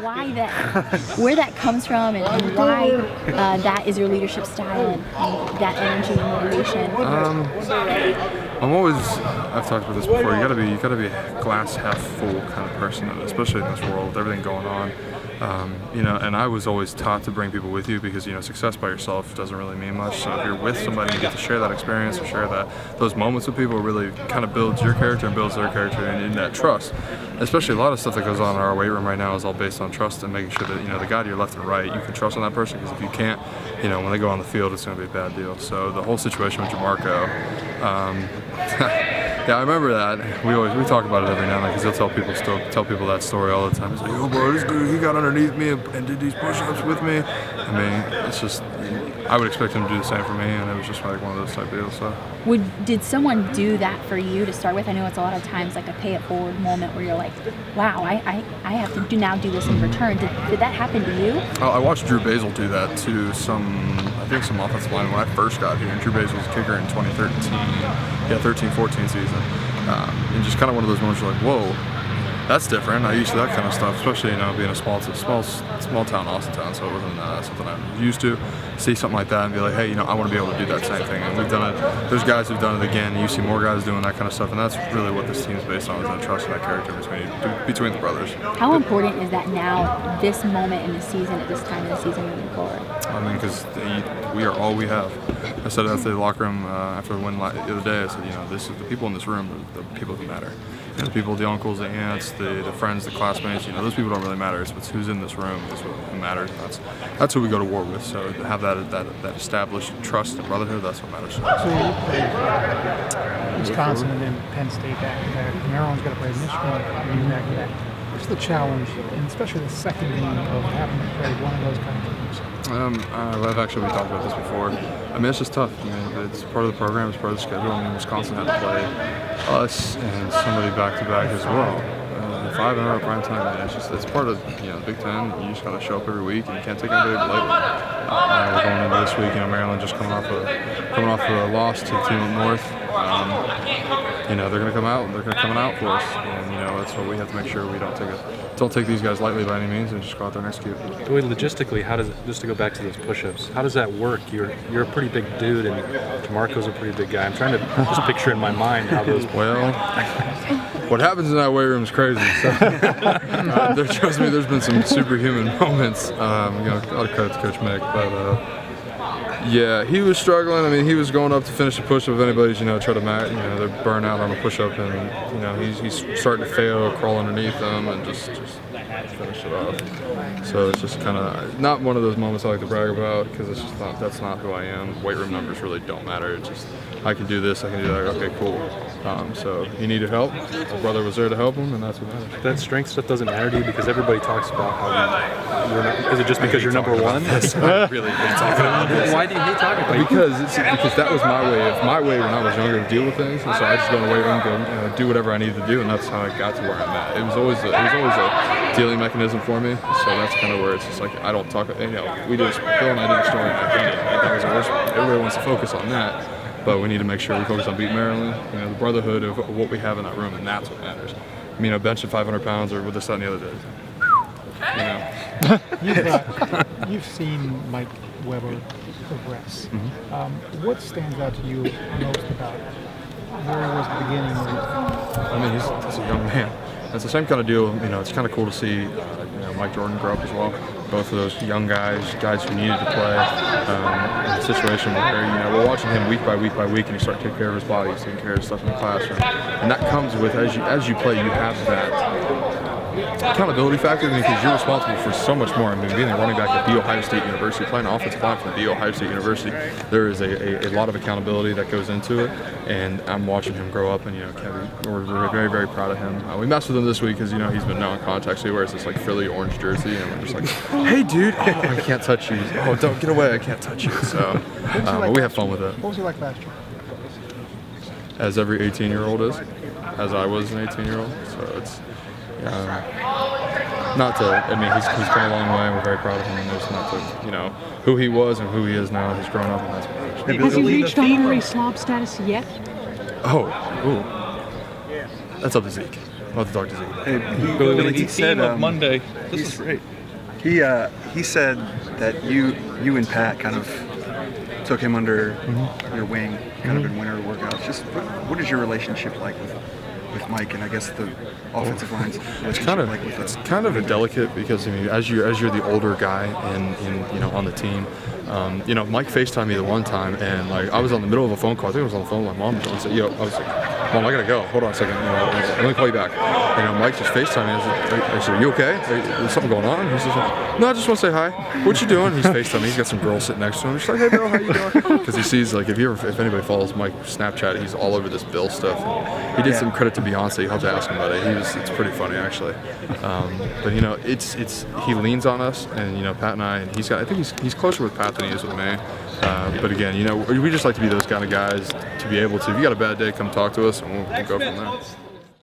why where that comes from, and why that is your leadership style and that energy and motivation. I've talked about this before. You gotta be a glass half full kind of person, especially in this world with everything going on. And I was always taught to bring people with you because, success by yourself doesn't really mean much. So if you're with somebody, you get to share that experience or share those moments with people, really kind of builds your character and builds their character and in that trust. Especially a lot of stuff that goes on in our weight room right now is all based on trust and making sure that, the guy to your left and right, you can trust on that person, because if you can't, when they go on the field, it's going to be a bad deal. So the whole situation with Jamarco, yeah, I remember that. We talk about it every now and then, because he'll tell people that story all the time. He's like, "Yo, bro, this dude, he got underneath me and did these push-ups with me." I mean, it's just, I would expect him to do the same for me, and it was just like one of those type deals. So. Did someone do that for you to start with? I know it's a lot of times like a pay it forward moment where you're like, "Wow, I have to do this in return." Did that happen to you? I watched Drew Basil do that to some offensive line when I first got here. And Drew Basil was a kicker in 13-14 season, and just kind of one of those moments you're like, "Whoa, that's different." I used to that kind of stuff, especially being a small town Austin town, so it wasn't something I used to. See something like that and be like, "Hey, I want to be able to do that same thing." And we've done it. There's guys who've done it again. And you see more guys doing that kind of stuff, and that's really what this team's based on, is that trust and that character between the brothers. How important is that now, this moment in the season, at this time of the season moving forward? I mean, because we are all we have. I said it after the locker room, after the win the other day, I said, this is the people in this room, the people who matter. The people, the uncles, the aunts, the friends, the classmates, those people don't really matter. It's who's in this room is what matters. That's who we go to war with. So to have that established trust and brotherhood, that's what matters. So you play Wisconsin and then Penn State back to back. Maryland's got to play Michigan back to back. What's the challenge, and especially the second game, of having to play one of those kind of games? I've actually talked about this before. I mean, it's just tough. It's part of the program, it's part of the schedule. I mean, Wisconsin had to play us and somebody back-to-back as well. 5 in a row prime time, man. It's part of the Big Ten. You just gotta show up every week, and you can't take anybody lightly. We're going into this week, Maryland just coming off a loss to the team up north. They're gonna come out. They're coming out for us, and that's what we have to make sure we don't take these guys lightly by any means, and just go out there and execute. Logistically, how does it, just to go back to those push-ups, how does that work? You're a pretty big dude, and Jamarco's a pretty big guy. I'm trying to just picture in my mind how those. Well, what happens in that weight room is crazy. So, trust me, there's been some superhuman moments. A lot of credit to Coach Mick, but. Yeah, he was struggling. I mean, he was going up to finish a push-up. If anybody's, try to they're burn out on a push-up, and he's starting to fail, crawl underneath them, and just finish it off. So it's just kind of not one of those moments I like to brag about, because it's just that's not who I am. Weight room numbers really don't matter. It's just, I can do this, I can do that. Okay, cool. So he needed help. His brother was there to help him, and that's what matters. That strength stuff doesn't matter to you, because everybody talks about how you're not. Is it just because you're number one? I really hate talking about this. Why do you hate talking about it? Because that was my way when I was younger to deal with things, and so I just go in the weight room, go do whatever I needed to do, and that's how I got to where I'm at. It was always a dealing mechanism for me. So that's kind of where it's just like I don't talk. We did Bill and I did a story back then. That was ours. Everybody wants to focus on that. But we need to make sure we focus on beating Maryland, the brotherhood of what we have in that room, and that's what matters. Benching 500 pounds or with this, that, and the other day. You've seen Mike Weber progress. Mm-hmm. What stands out to you most about where he was at the beginning? I mean, he's a young man. It's the same kind of deal. It's kind of cool to see Mike Jordan grow up as well. Both of those young guys who needed to play, in a situation where we're watching him week by week by week, and he starts to take care of his body, he's taking care of stuff in the classroom, and that comes with as you play, you have that accountability factor, because you're responsible for so much more. I mean, being a running back at The Ohio State University, playing offensive line for The Ohio State University, there is a lot of accountability that goes into it, and I'm watching him grow up, and Kevin, we're very, very proud of him. We messed with him this week because he's been non-contact, so he wears this like frilly orange jersey, and we're just like, "Hey, dude, I can't touch you. Oh, don't get away, I can't touch you." So we have fun with it. What was he like last year? As every 18-year-old is, as I was an 18-year-old. So it's. He's come a long way, and we're very proud of him, and there's not to, who he was and who he is now. He's grown up, and that's what matters. Has he reached honorary slob status yet? That's up to Zeke. I'll have to talk to Zeke. Hey, Billy, he said Monday. This is great. he said that you and Pat kind of took him under your wing, kind of in winter workouts. Just what is your relationship like with Mike and I guess the offensive line's relationship like with it's kind of a delicate because I mean as you're the older guy in on the team. Mike FaceTimed me the one time, and like I was on the middle of a phone call. I think I was on the phone with my mom. And I said, I was like, Mom, I gotta go. Hold on a second. Let me call you back. Mike just FaceTimed me. I said, Are you okay? Is something going on? He says, No, I just want to say hi. What you doing? He's FaceTiming me. He's got some girl sitting next to him. He's like, Hey, Bill, how you doing? Because he sees like if anybody follows Mike's Snapchat, he's all over this Bill stuff. And he did some credit to Beyonce. You'll have to ask him about it. It's pretty funny actually. But he leans on us, and Pat and I think he's closer with Pat than he is with me. But again, we just like to be those kind of guys to be able to. If you got a bad day, come talk to us, and we'll go from there.